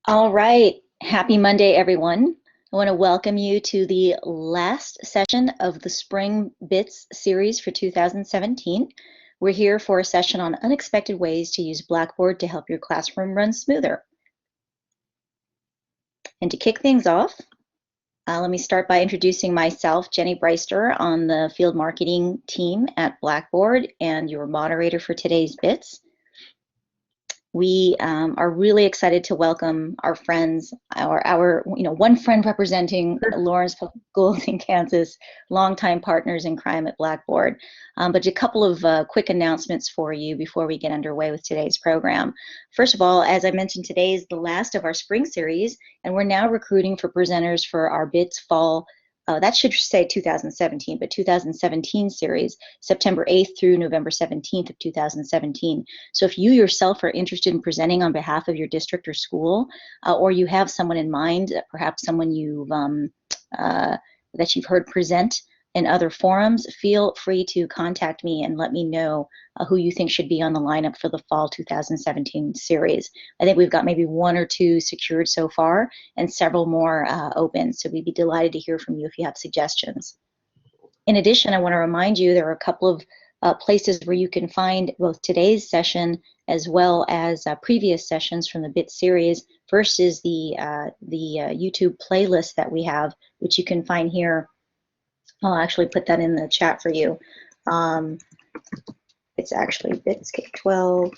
All right. Happy Monday, everyone. I want to welcome you to the last session of the Spring Bits series for 2017. We're here for a session on unexpected ways to use Blackboard to help your classroom run smoother. And to kick things off, let me start by introducing myself, Jenny Breister, on the field marketing team at Blackboard and your moderator for today's Bits. We are really excited to welcome our friends, our one friend representing Lawrence Public Schools in Kansas, longtime partners in crime at Blackboard. But a couple of quick announcements for you before we get underway with today's program. First of all, as I mentioned, today is the last of our spring series, and we're now recruiting for presenters for our BITS fall. That should say 2017, but 2017 series, September 8th through November 17th of 2017. So if you yourself are interested in presenting on behalf of your district or school, or you have someone in mind, perhaps someone that you've heard present in other forums, feel free to contact me and let me know who you think should be on the lineup for the fall 2017 series. I think we've got maybe one or two secured so far and several more open, so we'd be delighted to hear from you if you have suggestions. In addition, I want to remind you there are a couple of places where you can find both today's session as well as previous sessions from the BIT series. First is the YouTube playlist that we have, which you can find here. I'll actually put that in the chat for you. It's actually BITS K-12,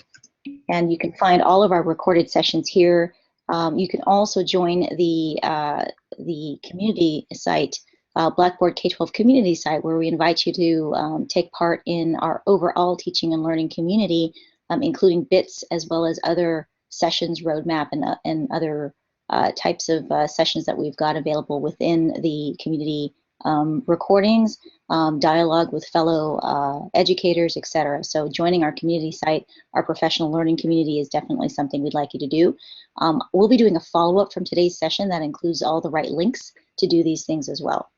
and you can find all of our recorded sessions here. You can also join the community site, Blackboard K-12 community site, where we invite you to take part in our overall teaching and learning community, including BITS as well as other sessions, roadmap, and other types of sessions that we've got available within the community, recordings, dialogue with fellow educators, etc. So joining our community site, our professional learning community, is definitely something we'd like you to do. We'll be doing a follow-up from today's session that includes all the right links to do these things as well.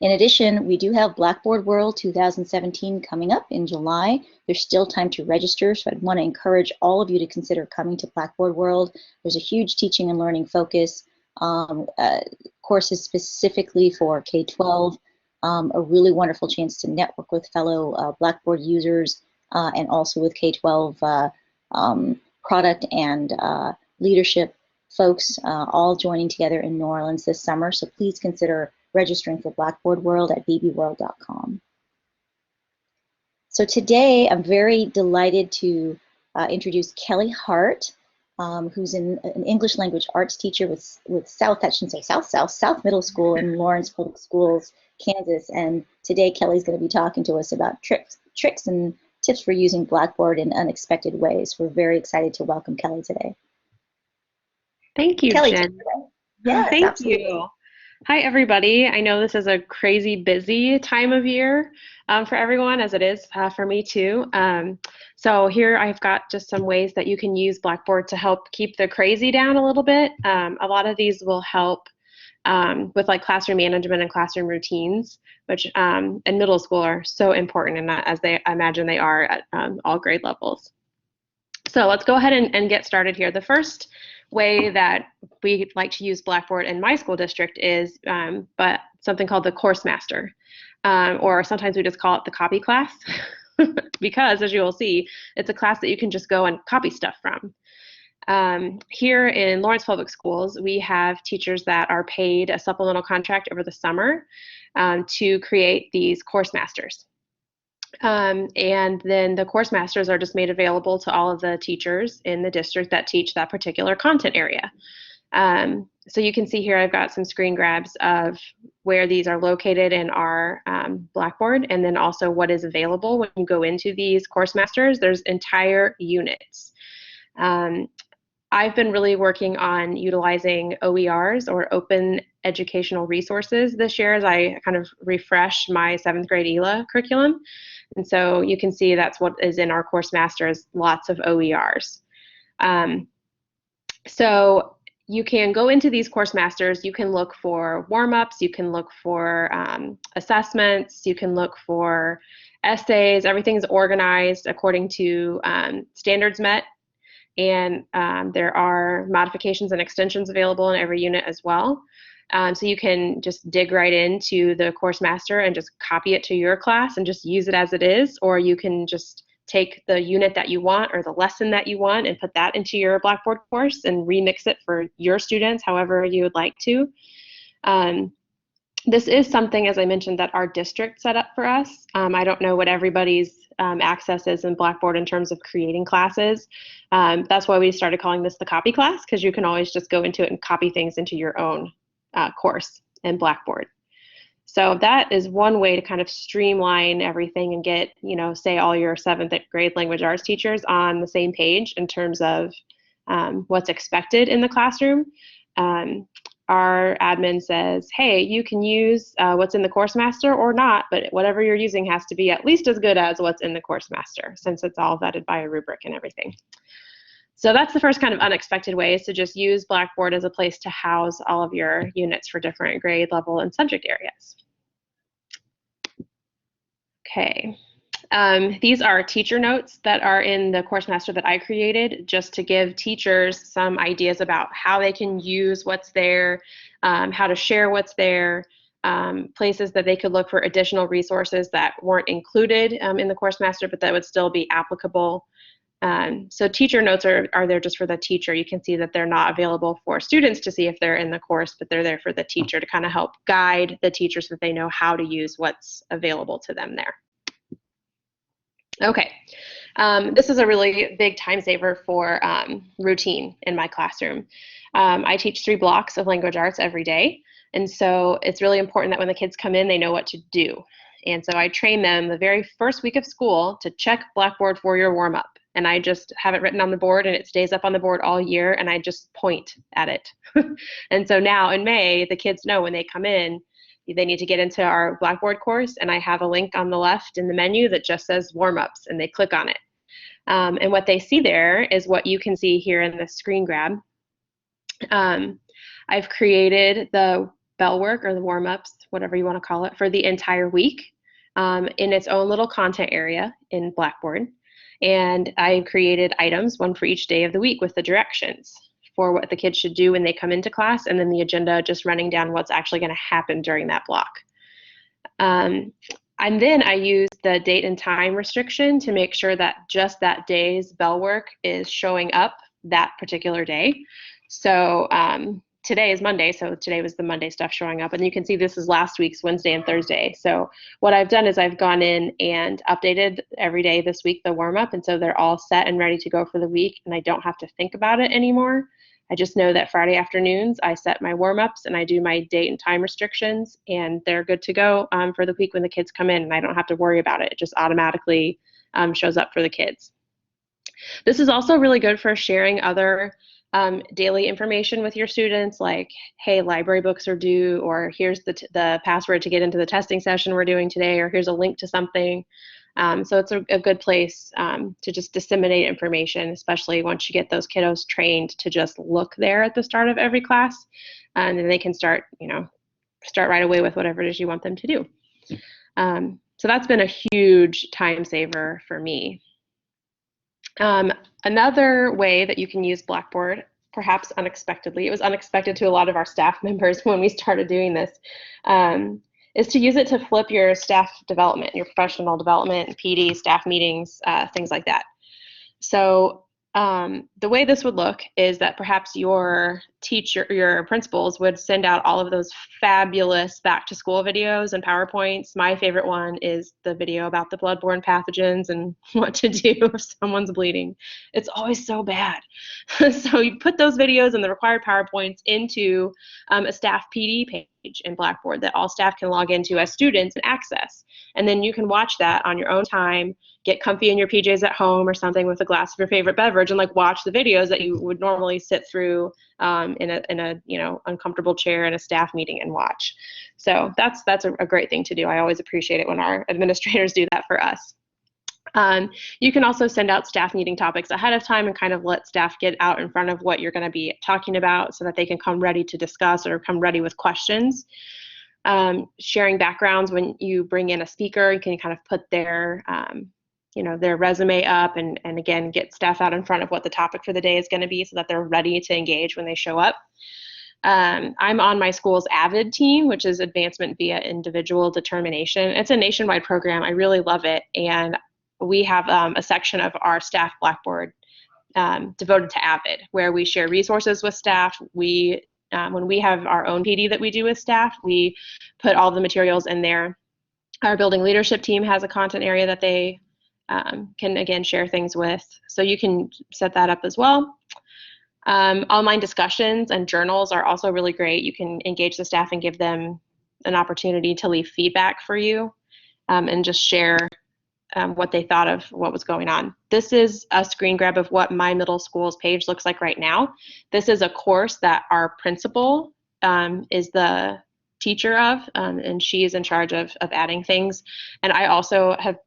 In addition, we do have Blackboard World 2017 coming up in July. There's still time to register, so I'd want to encourage all of you to consider coming to Blackboard World. There's a huge teaching and learning focus, courses specifically for K-12, a really wonderful chance to network with fellow Blackboard users and also with K-12 product and leadership folks all joining together in New Orleans this summer. So please consider registering for Blackboard World at bbworld.com. So today I'm very delighted to introduce Kelly Hart, who's an English language arts teacher with South Middle School in Lawrence Public Schools, Kansas. And today Kelly's going to be talking to us about tricks and tips for using Blackboard in unexpected ways. We're very excited to welcome Kelly today. Thank you, Kelly, Jen. yes, Thank absolutely. you. Hi, everybody. I know this is a crazy busy time of year for everyone, as it is for me too. So here I've got just some ways that you can use Blackboard to help keep the crazy down a little bit. A lot of these will help with like classroom management and classroom routines, which in middle school are so important, and as I imagine they are at all grade levels. So let's go ahead and get started here. The first way that we like to use Blackboard in my school district is but something called the course master, or sometimes we just call it the copy class, because as you will see, it's a class that you can just go and copy stuff from. Here in Lawrence Public Schools, we have teachers that are paid a supplemental contract over the summer to create these course masters. And then the course masters are just made available to all of the teachers in the district that teach that particular content area. So you can see here I've got some screen grabs of where these are located in our Blackboard, and then also what is available when you go into these course masters. There's entire units. I've been really working on utilizing OERs, or open educational resources, this year as I kind of refresh my 7th grade ELA curriculum. And so you can see that's what is in our course masters, lots of OERs. So you can go into these course masters, you can look for warm-ups, you can look for assessments, you can look for essays. Everything's organized according to standards met. and there are modifications and extensions available in every unit as well. So you can just dig right into the course master and just copy it to your class and just use it as it is, or you can just take the unit that you want or the lesson that you want and put that into your Blackboard course and remix it for your students however you would like to. This is something, as I mentioned, that our district set up for us. I don't know what everybody's access is in Blackboard in terms of creating classes. That's why we started calling this the copy class, because you can always just go into it and copy things into your own course in Blackboard. So that is one way to kind of streamline everything and get, say all your 7th grade language arts teachers on the same page in terms of what's expected in the classroom. Our admin says, hey, you can use what's in the course master or not, but whatever you're using has to be at least as good as what's in the course master, since it's all vetted by a rubric and everything. So that's the first kind of unexpected way, is to just use Blackboard as a place to house all of your units for different grade level and subject areas. Okay. These are teacher notes that are in the course master that I created, just to give teachers some ideas about how they can use what's there, how to share what's there, places that they could look for additional resources that weren't included in the course master, but that would still be applicable. So teacher notes are there just for the teacher. You can see that they're not available for students to see if they're in the course, but they're there for the teacher to kind of help guide the teacher so that they know how to use what's available to them there. Okay, this is a really big time saver for routine in my classroom. I teach 3 blocks of language arts every day, and so it's really important that when the kids come in, they know what to do. And so I train them the very first week of school to check Blackboard for your warm-up. And I just have it written on the board, and it stays up on the board all year, and I just point at it. And so now in May, the kids know when they come in, they need to get into our Blackboard course, and I have a link on the left in the menu that just says warm-ups, and they click on it. And what they see there is what you can see here in the screen grab. I've created the bell work, or the warm-ups, whatever you want to call it, for the entire week in its own little content area in Blackboard. And I created items, one for each day of the week, with the directions for what the kids should do when they come into class, and then the agenda just running down what's actually going to happen during that block. And then I use the date and time restriction to make sure that just that day's bell work is showing up that particular day. So today is Monday, so today was the Monday stuff showing up, and you can see this is last week's Wednesday and Thursday. So what I've done is I've gone in and updated every day this week the warm-up, and so they're all set and ready to go for the week, and I don't have to think about it anymore. I just know that Friday afternoons I set my warm-ups and I do my date and time restrictions, and they're good to go for the week when the kids come in, and I don't have to worry about it. It just automatically shows up for the kids. This is also really good for sharing other daily information with your students, like, hey, library books are due, or here's the password to get into the testing session we're doing today, or here's a link to something. So it's a good place to just disseminate information, especially once you get those kiddos trained to just look there at the start of every class, and then they can start right away with whatever it is you want them to do. So that's been a huge time saver for me. Another way that you can use Blackboard, perhaps unexpectedly, it was unexpected to a lot of our staff members when we started doing this, is to use it to flip your staff development, your professional development, PD, staff meetings, things like that. So the way this would look is that perhaps your teacher, your principals would send out all of those fabulous back to school videos and PowerPoints. My favorite one is the video about the bloodborne pathogens and what to do if someone's bleeding. It's always so bad. So you put those videos and the required PowerPoints into a staff PD page in Blackboard that all staff can log into as students and access. And then you can watch that on your own time, get comfy in your PJs at home or something with a glass of your favorite beverage, and like watch the videos that you would normally sit through in a uncomfortable chair in a staff meeting and watch. So that's a great thing to do. I always appreciate it when our administrators do that for us. You can also send out staff meeting topics ahead of time and kind of let staff get out in front of what you're going to be talking about so that they can come ready to discuss or come ready with questions. Sharing backgrounds when you bring in a speaker, you can kind of put their their resume up and again, get staff out in front of what the topic for the day is going to be so that they're ready to engage when they show up. I'm on my school's AVID team, which is Advancement via Individual Determination. It's a nationwide program. I really love it. And we have a section of our staff Blackboard devoted to AVID, where we share resources with staff. When we have our own PD that we do with staff, we put all the materials in there. Our building leadership team has a content area that they can, again, share things with. So you can set that up as well. Online discussions and journals are also really great. You can engage the staff and give them an opportunity to leave feedback for you and just share what they thought of what was going on. This is a screen grab of what my middle school's page looks like right now. This is a course that our principal is the teacher of, and she is in charge of adding things. And I also have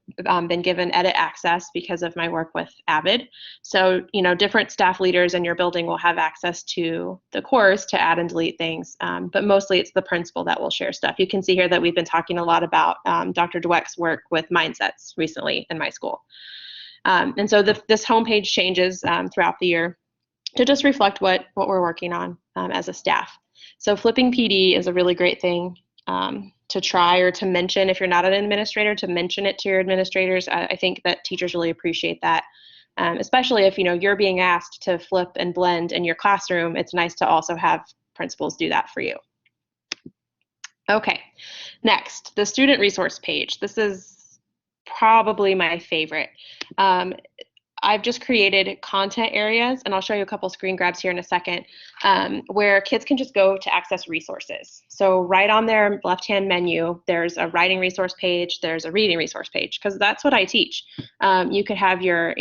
been given edit access because of my work with AVID. So, different staff leaders in your building will have access to the course to add and delete things, but mostly it's the principal that will share stuff. You can see here that we've been talking a lot about Dr. Dweck's work with mindsets recently in my school. And so this homepage changes throughout the year to just reflect what we're working on as a staff. So flipping PD is a really great thing to try or to mention if you're not an administrator, to mention it to your administrators. I think that teachers really appreciate that, especially if you're being asked to flip and blend in your classroom. It's nice to also have principals do that for you. Okay, next, the student resource page. This is probably my favorite. I've just created content areas, and I'll show you a couple screen grabs here in a second, where kids can just go to access resources. So right on their left-hand menu, there's a writing resource page, there's a reading resource page, because that's what I teach. You could have your,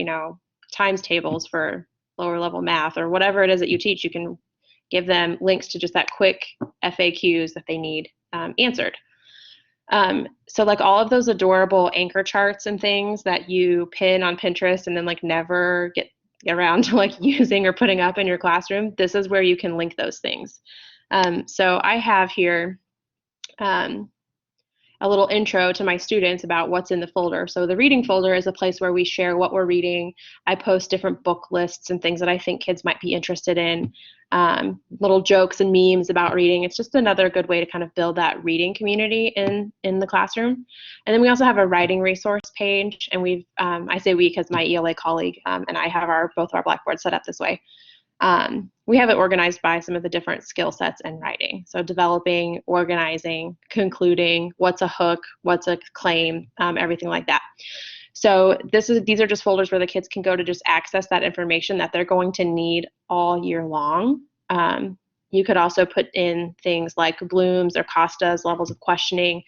times tables for lower level math or whatever it is that you teach. You can give them links to just that quick FAQs that they need answered. So like all of those adorable anchor charts and things that you pin on Pinterest and then like never get around to like using or putting up in your classroom, this is where you can link those things. So I have here a little intro to my students about what's in the folder. So the reading folder is a place where we share what we're reading. I post different book lists and things that I think kids might be interested in, little jokes and memes about reading. It's just another good way to kind of build that reading community in the classroom. And then we also have a writing resource page, and we've, I say we because my ELA colleague and I have both our Blackboard set up this way. We have it organized by some of the different skill sets in writing. So developing, organizing, concluding, what's a hook, what's a claim, everything like that. So these are just folders where the kids can go to just access that information that they're going to need all year long. You could also put in things like Bloom's or Costa's levels of questioning.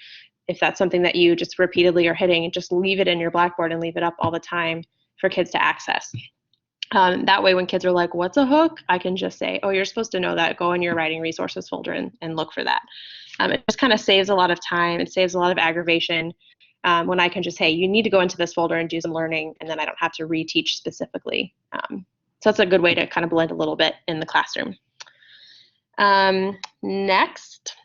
If that's something that you just repeatedly are hitting, just leave it in your Blackboard and leave it up all the time for kids to access. That way when kids are like, what's a hook? I can just say, oh, you're supposed to know that. Go in your writing resources folder and look for that. It just kind of saves a lot of time. It saves a lot of aggravation when I can just, hey, you need to go into this folder and do some learning, and then I don't have to reteach specifically. So that's a good way to kind of blend a little bit in the classroom. Next.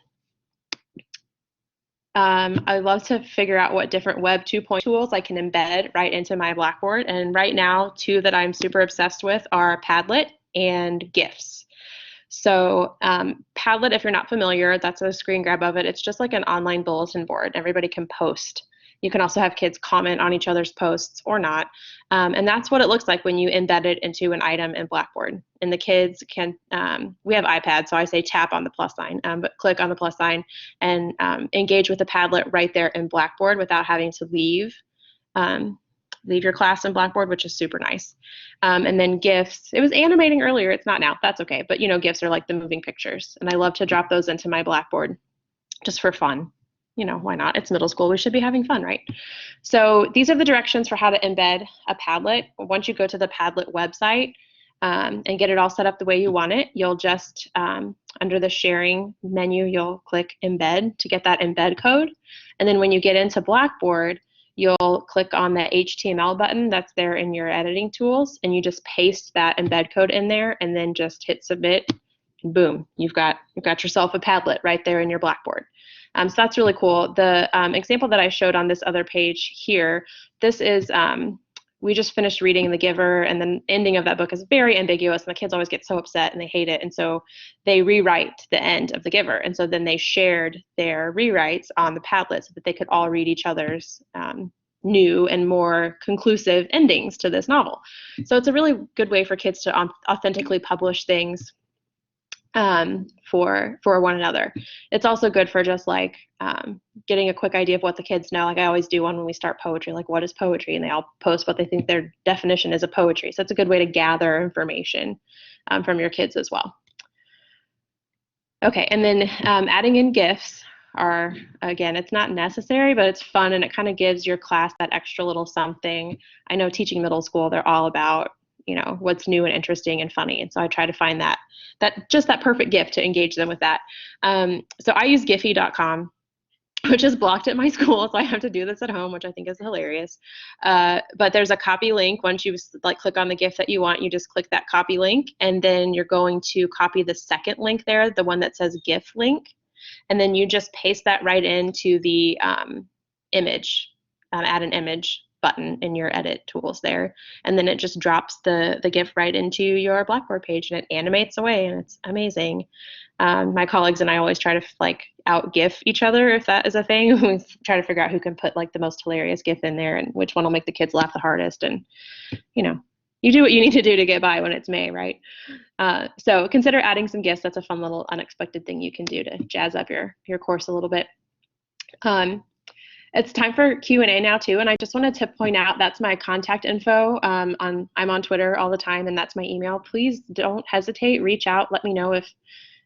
I love to figure out what different Web 2.0 tools I can embed right into my Blackboard. And right now, two that I'm super obsessed with are Padlet and GIFs. So Padlet, if you're not familiar, that's a screen grab of it. It's just like an online bulletin board. Everybody can post. You can also have kids comment on each other's posts or not. And that's what it looks like when you embed it into an item in Blackboard. And the kids can, we have iPads, so I say tap on the plus sign, but click on the plus sign and engage with the Padlet right there in Blackboard without having to leave your class in Blackboard, which is super nice. And then GIFs, it was animating earlier, it's not now, that's okay. But GIFs are like the moving pictures. And I love to drop those into my Blackboard just for fun. Why not? It's middle school. We should be having fun, right? So these are the directions for how to embed a Padlet. Once you go to the Padlet website and get it all set up the way you want it, you'll just, under the sharing menu, you'll click embed to get that embed code. And then when you get into Blackboard, you'll click on the HTML button that's there in your editing tools, and you just paste that embed code in there and then just hit submit. And boom, you've got yourself a Padlet right there in your Blackboard. So that's really cool. The example that I showed on this other page here, this is, we just finished reading The Giver, and the ending of that book is very ambiguous, and the kids always get so upset and they hate it. And so they rewrite the end of The Giver. And so then they shared their rewrites on the Padlet so that they could all read each other's new and more conclusive endings to this novel. So it's a really good way for kids to authentically publish things for one another. It's also good for just like getting a quick idea of what the kids know. Like I always do one when we start poetry, like what is poetry? And they all post what they think their definition is of poetry. So it's a good way to gather information from your kids as well. Okay, and then adding in GIFs are, again, it's not necessary, but it's fun and it kind of gives your class that extra little something. I know teaching middle school, they're all about, you know, what's new and interesting and funny. And so I try to find that just that perfect GIF to engage them with that. So I use Giphy.com, which is blocked at my school, so I have to do this at home, which I think is hilarious. But there's a copy link. Once you like click on the GIF that you want, you just click that copy link, and then you're going to copy the second link there, the one that says GIF link, and then you just paste that right into the image, add an image button in your edit tools there, and then it just drops the GIF right into your Blackboard page, and it animates away, and it's amazing. My colleagues and I always try to like out GIF each other, if that is a thing. We try to figure out who can put like the most hilarious GIF in there and which one will make the kids laugh the hardest. And you know, you do what you need to do to get by when it's May, right? So consider adding some GIFs. That's a fun little unexpected thing you can do to jazz up your course a little bit. It's time for Q&A now too, and I just wanted to point out that's my contact info. I'm on Twitter all the time, and that's my email. Please don't hesitate, reach out, let me know if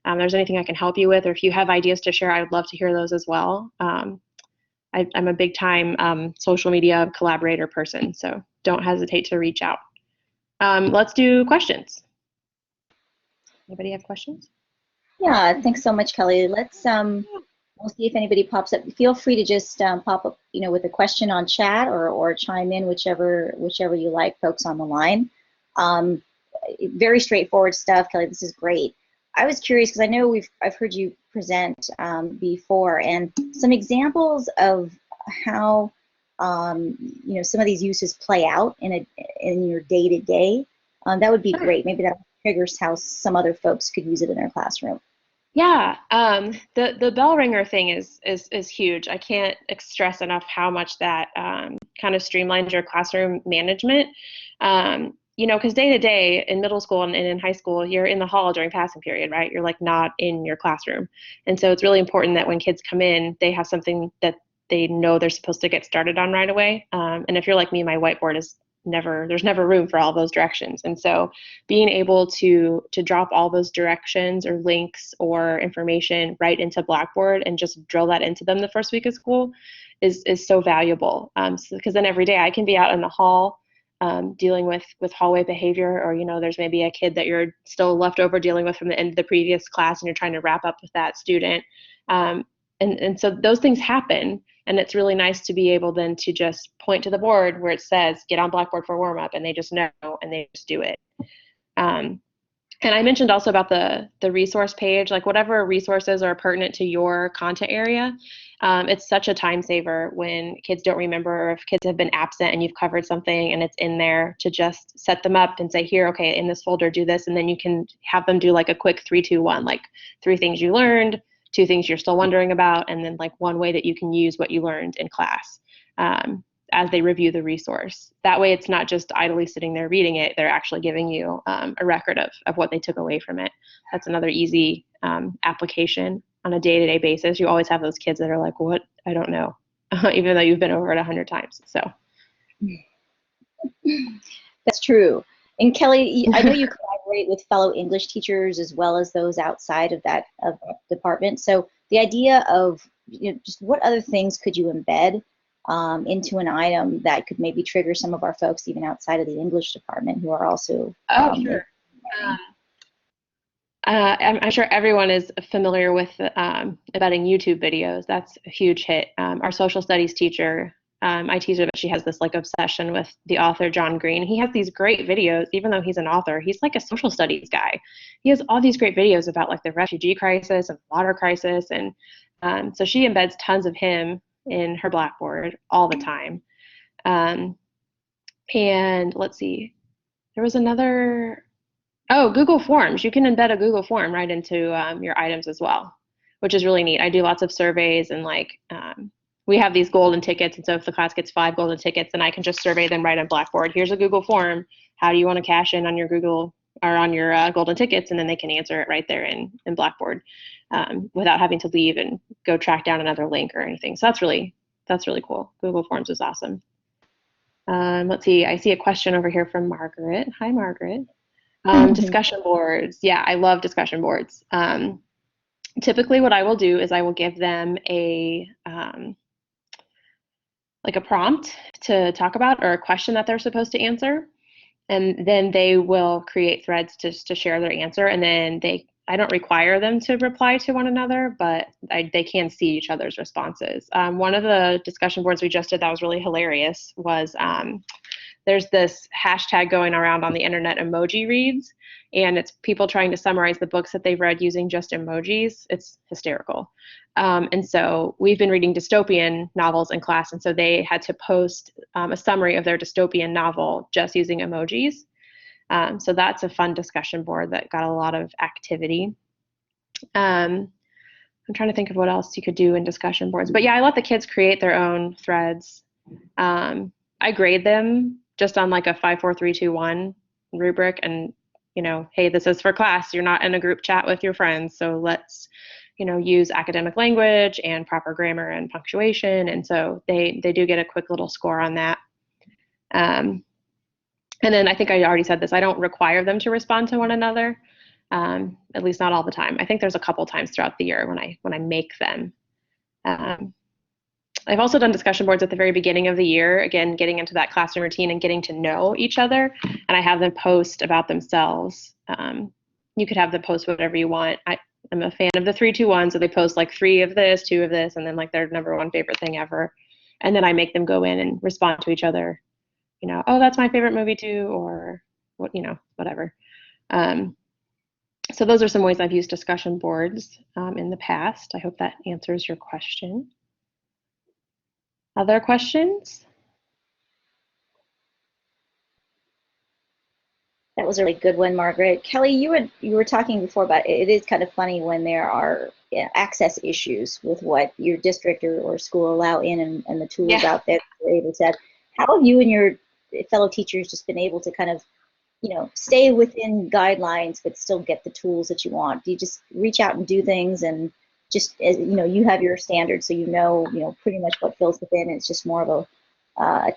there's anything I can help you with, or if you have ideas to share, I would love to hear those as well. I'm a big time social media collaborator person, so don't hesitate to reach out. Let's do questions. Anybody have questions? Yeah, thanks so much, Kelly. Let's we'll see if anybody pops up. Feel free to just pop up, you know, with a question on chat or chime in, whichever you like, folks on the line. Very straightforward stuff, Kelly. This is great. I was curious because I know I've heard you present before, and some examples of how you know, some of these uses play out in your day-to-day. That would be great. Maybe that triggers how some other folks could use it in their classroom. Yeah, the bell ringer thing is huge. I can't stress enough how much that kind of streamlines your classroom management. You know, because day to day in middle school and in high school, you're in the hall during passing period, right? You're like not in your classroom. And so it's really important that when kids come in, they have something that they know they're supposed to get started on right away. And if you're like me, my whiteboard is there's never room for all those directions. And so being able to drop all those directions or links or information right into Blackboard and just drill that into them the first week of school is so valuable. Because then every day I can be out in the hall dealing with hallway behavior, or, you know, there's maybe a kid that you're still left over dealing with from the end of the previous class and you're trying to wrap up with that student. And so those things happen. And it's really nice to be able then to just point to the board where it says, get on Blackboard for warm up, and they just know and they just do it. And I mentioned also about the resource page, like whatever resources are pertinent to your content area. It's such a time saver when kids don't remember, or if kids have been absent and you've covered something and it's in there, to just set them up and say, here, okay, in this folder, do this. And then you can have them do like a quick 3, 2, 1, like 3 things you learned, 2 things you're still wondering about, and then like 1 way that you can use what you learned in class as they review the resource. That way it's not just idly sitting there reading it, they're actually giving you a record of what they took away from it. That's another easy application on a day-to-day basis. You always have those kids that are like, what? I don't know, even though you've been over it 100 times. So that's true. And Kelly, I know you collaborate with fellow English teachers as well as those outside of that department. So the idea of, you know, just what other things could you embed into an item that could maybe trigger some of our folks even outside of the English department who are also sure. I'm sure everyone is familiar with embedding YouTube videos. That's a huge hit. Our social studies teacher, I teach her, but she has this like obsession with the author John Green. He has these great videos, even though he's an author. He's like a social studies guy. He has all these great videos about like the refugee crisis and water crisis, and So she embeds tons of him in her Blackboard all the time. And let's see, there was another, oh, Google Forms. You can embed a Google form right into your items as well, which is really neat. I do lots of surveys and like we have these golden tickets, and so if the class gets 5 golden tickets, then I can just survey them right on Blackboard. Here's a Google form. How do you want to cash in on your Google or on your golden tickets? And then they can answer it right there in Blackboard without having to leave and go track down another link or anything. So that's really cool. Google Forms is awesome. Let's see. I see a question over here from Margaret. Hi, Margaret. Discussion boards. Yeah, I love discussion boards. Typically what I will do is I will give them a like a prompt to talk about or a question that they're supposed to answer. And then they will create threads to share their answer. And then I don't require them to reply to one another, but they can see each other's responses. One of the discussion boards we just did that was really hilarious was there's this hashtag going around on the internet, emoji reads, and it's people trying to summarize the books that they've read using just emojis. It's hysterical. And so we've been reading dystopian novels in class, and so they had to post a summary of their dystopian novel just using emojis. So that's a fun discussion board that got a lot of activity. I'm trying to think of what else you could do in discussion boards. But yeah, I let the kids create their own threads. I grade them just on like a 5, 4, 3, 2, 1 rubric, and hey, this is for class. You're not in a group chat with your friends, so let's use academic language and proper grammar and punctuation. And so they do get a quick little score on that. And then I think I already said this, I don't require them to respond to one another, at least not all the time. I think there's a couple times throughout the year when I make them. I've also done discussion boards at the very beginning of the year, again, getting into that classroom routine and getting to know each other, and I have them post about themselves. You could have them post whatever you want. I'm a fan of the 3, 2, 1, so they post like 3 of this, 2 of this, and then like their number 1 favorite thing ever. And then I make them go in and respond to each other, oh, that's my favorite movie too, or what, whatever. So those are some ways I've used discussion boards in the past. I hope that answers your question. Other questions? That was a really good one, Margaret. Kelly, you were talking before about it is kind of funny when there are access issues with what your district or school allow in and the tools out there that you're able to have. How have you and your fellow teachers just been able to kind of, stay within guidelines but still get the tools that you want? Do you just reach out and do things and just as you have your standards, so pretty much what fills within? It's just more of a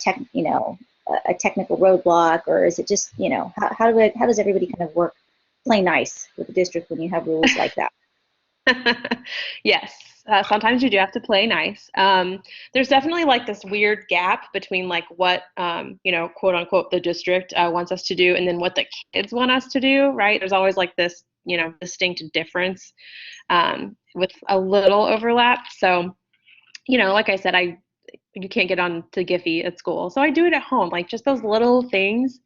technical roadblock, or is it just how does everybody kind of play nice with the district when you have rules like that? Yes, sometimes you do have to play nice. There's definitely like this weird gap between like what quote unquote the district wants us to do and then what the kids want us to do, right? There's always like this distinct difference with a little overlap. So like I said, you can't get on to Giphy at school, so I do it at home. Like just those little things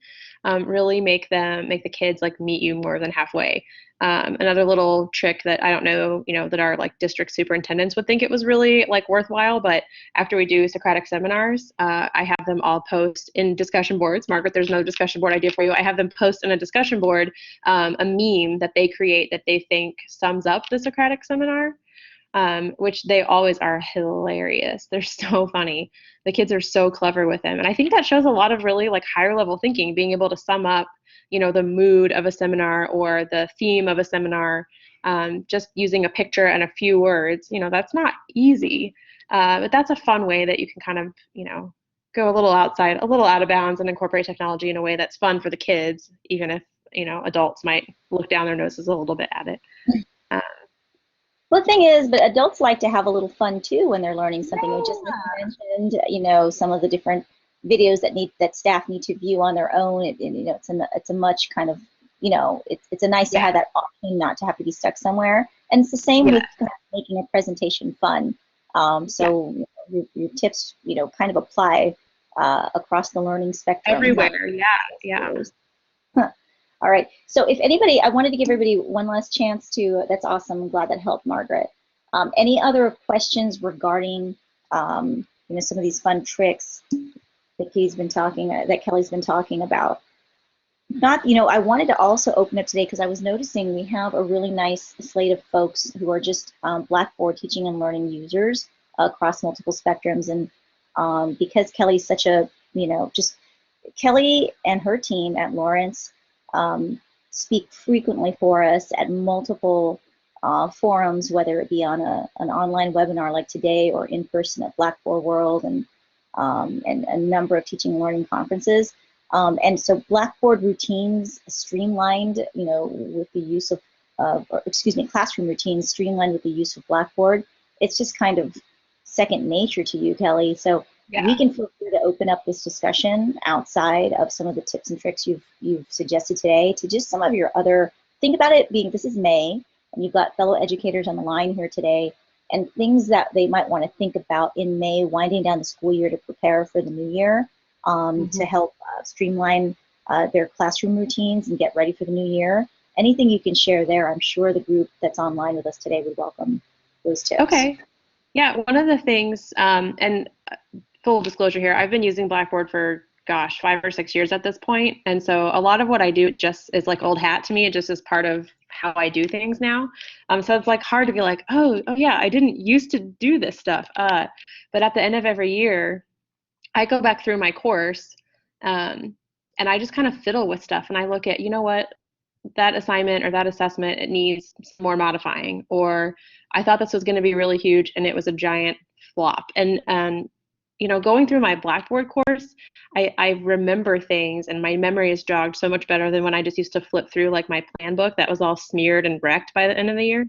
really make the kids like meet you more than halfway. Another little trick that I don't know, that our like district superintendents would think it was really like worthwhile, but after we do Socratic seminars, I have them all post in discussion boards. Margaret, there's another discussion board idea for you. I have them post in a discussion board a meme that they create that they think sums up the Socratic seminar. Which they always are hilarious. They're so funny. The kids are so clever with them. And I think that shows a lot of really like higher level thinking, being able to sum up, the mood of a seminar or the theme of a seminar, just using a picture and a few words. That's not easy, but that's a fun way that you can kind of, go a little outside, a little out of bounds and incorporate technology in a way that's fun for the kids, even if, adults might look down their noses a little bit at it. Well, the thing is, but adults like to have a little fun too when they're learning something. You just like you mentioned, some of the different videos that staff need to view on their own. It's a much kind of, it's a nice to have that option, not to have to be stuck somewhere. And it's the same with kind of making a presentation fun. So your tips, kind of apply across the learning spectrum. Everywhere, yeah. All right, so if anybody, I wanted to give everybody one last chance to, that's awesome, I'm glad that helped, Margaret. Any other questions regarding some of these fun tricks that Kelly's been talking about? Not, I wanted to also open up today because I was noticing we have a really nice slate of folks who are just Blackboard teaching and learning users across multiple spectrums. And because Kelly's such a, just Kelly and her team at Lawrence speak frequently for us at multiple forums, whether it be on an online webinar like today or in person at Blackboard World and a number of teaching and learning conferences. And so Blackboard routines streamlined, with the use of, classroom routines streamlined with the use of Blackboard. It's just kind of second nature to you, Kelly. So Yeah. we can feel free to open up this discussion outside of some of the tips and tricks you've suggested today to just some of your other, think about it being, this is May, and you've got fellow educators on the line here today, and things that they might want to think about in May, winding down the school year to prepare for the new year. To help streamline their classroom routines and get ready for the new year. Anything you can share there, I'm sure the group that's online with us today would welcome those tips. Okay. Yeah, one of the things, and full disclosure here, I've been using Blackboard for, 5 or 6 years at this point. And so a lot of what I do just is like old hat to me. It just is part of how I do things now. So it's like hard to be like, oh yeah, I didn't used to do this stuff. But at the end of every year, I go back through my course and I just kind of fiddle with stuff and I look at, what, that assignment or that assessment, it needs some more modifying, or I thought this was going to be really huge and it was a giant flop. And going through my Blackboard course, I remember things and my memory is jogged so much better than when I just used to flip through like my plan book that was all smeared and wrecked by the end of the year.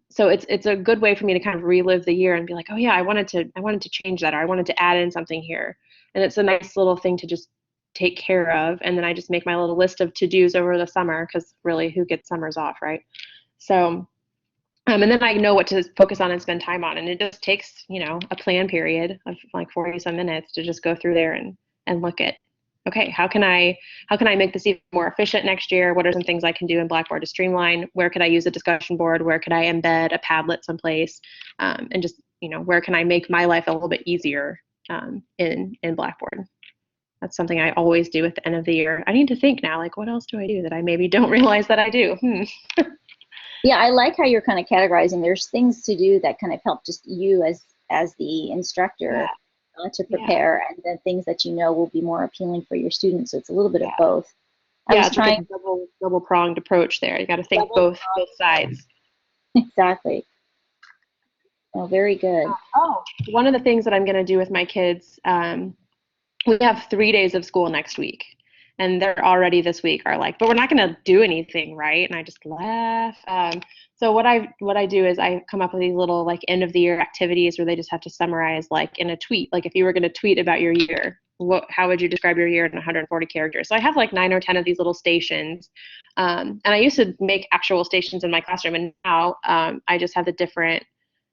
So it's a good way for me to kind of relive the year and be like, oh yeah, I wanted to change that, or I wanted to add in something here. And it's a nice little thing to just take care of. And then I just make my little list of to-dos over the summer, because really, who gets summers off, right? So, and then I know what to focus on and spend time on. And it just takes, a plan period of like 40 some minutes to just go through there and look at, okay, how can I make this even more efficient next year? What are some things I can do in Blackboard to streamline? Where could I use a discussion board? Where could I embed a Padlet someplace? And just, where can I make my life a little bit easier in Blackboard? That's something I always do at the end of the year. I need to think now, like, what else do I do that I maybe don't realize that I do? Yeah, I like how you're kind of categorizing. There's things to do that kind of help just you as the instructor. Yeah. To prepare, and then things that will be more appealing for your students. So it's a little bit of Yeah. both. It's like a double pronged approach there. You got to think both sides. Exactly. Oh, very good. One of the things that I'm going to do with my kids, we have 3 days of school next week, and they're already this week are like, but we're not going to do anything, right? And I just laugh. So what I do is I come up with these little like end of the year activities where they just have to summarize like in a tweet. Like if you were going to tweet about your year, how would you describe your year in 140 characters? So I have like 9 or 10 of these little stations. And I used to make actual stations in my classroom, and now I just have the different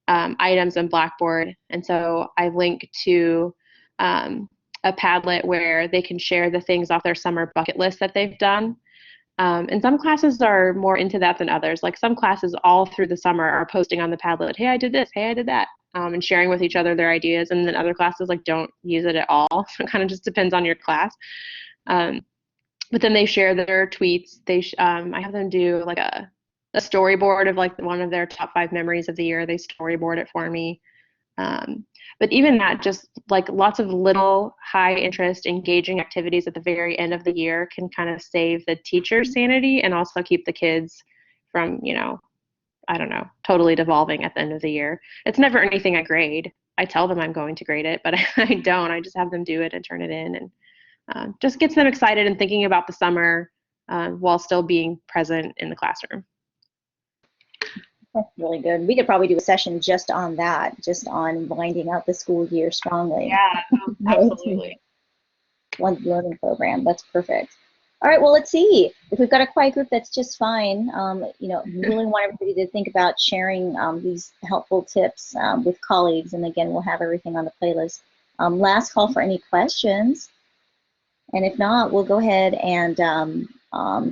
items in Blackboard. And so I link to a Padlet where they can share the things off their summer bucket list that they've done. And some classes are more into that than others. Like some classes all through the summer are posting on the Padlet, hey, I did this, hey, I did that, and sharing with each other their ideas. And then other classes like don't use it at all. So it kind of just depends on your class. But then they share their tweets. I have them do like a storyboard of like one of their top 5 memories of the year. They storyboard it for me. But even that, just like lots of little high interest, engaging activities at the very end of the year can kind of save the teacher's sanity and also keep the kids from, I don't know, totally devolving at the end of the year. It's never anything I grade. I tell them I'm going to grade it, but I don't. I just have them do it and turn it in, and just gets them excited and thinking about the summer while still being present in the classroom. That's really good. We could probably do a session just on that, just on winding out the school year strongly. Yeah, absolutely. One learning program. That's perfect. All right, well, let's see. If we've got a quiet group, that's just fine. Really want everybody to think about sharing these helpful tips with colleagues. And again, we'll have everything on the playlist. Last call for any questions. And if not, we'll go ahead and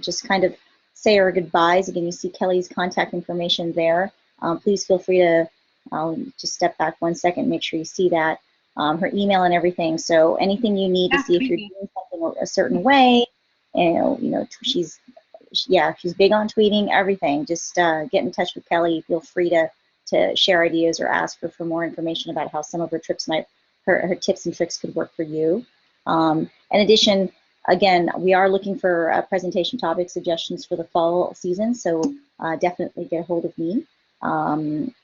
just kind of say our goodbyes. Again, you see Kelly's contact information there. please feel free to, I'll just step back 1 second, make sure you see that, her email and everything. So anything you need to see if you're doing something a certain way, she's big on tweeting, everything. Just get in touch with Kelly. Feel free to share ideas or ask her for more information about how some of her tips and tricks could work for you. In addition, again, we are looking for presentation topic suggestions for the fall season, so definitely get a hold of me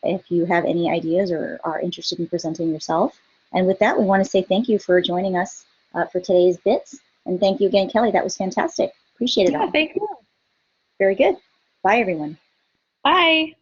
if you have any ideas or are interested in presenting yourself. And with that, we want to say thank you for joining us for today's bits. And thank you again, Kelly. That was fantastic. Appreciate it all. Thank you. Very good. Bye, everyone. Bye.